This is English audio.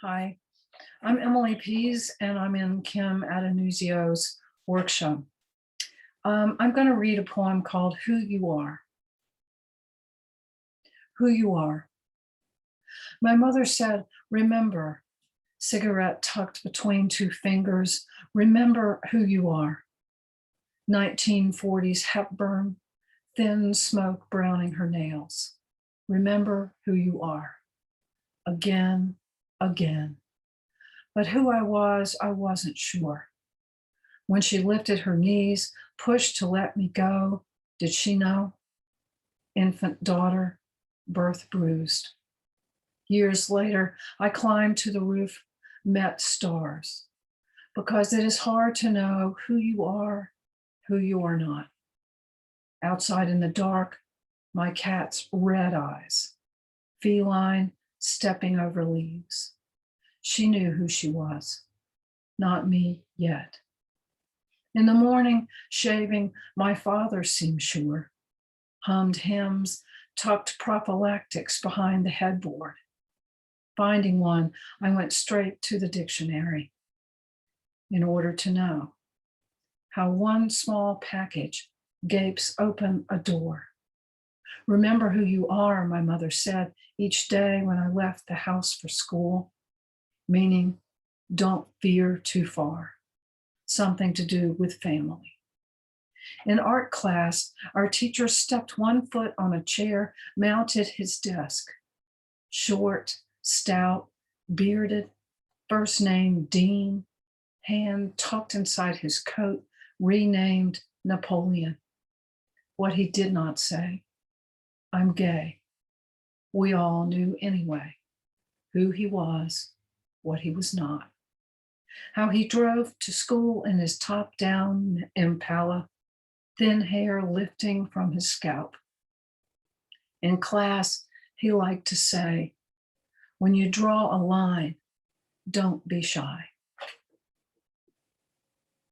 Hi, I'm Emily Pease, and I'm in Kim Addonizio's workshop. I'm going to read a poem called Who You Are. Who you are. My mother said, remember, cigarette tucked between two fingers, remember who you are. 1940s Hepburn, thin smoke browning her nails. Remember who you are. Again, again. But who I wasn't sure. When she lifted her knees, pushed to let me go, did she know? Infant daughter, birth bruised. Years later, I climbed to the roof, met stars, because it is hard to know who you are not. Outside in the dark, my cat's red eyes, feline stepping over leaves. She knew who she was, not me yet. In the morning, shaving, my father seemed sure, hummed hymns, tucked prophylactics behind the headboard. Finding one, I went straight to the dictionary in order to know how one small package gapes open a door. Remember who you are, my mother said each day when I left the house for school, meaning don't veer too far. Something to do with family. In art class, our teacher stepped one foot on a chair, mounted his desk. Short, stout, bearded, first name Dean, hand tucked inside his coat, renamed Napoleon. What he did not say, I'm gay. We all knew anyway who he was, what he was not. How he drove to school in his top-down Impala, thin hair lifting from his scalp. In class, he liked to say, when you draw a line, don't be shy.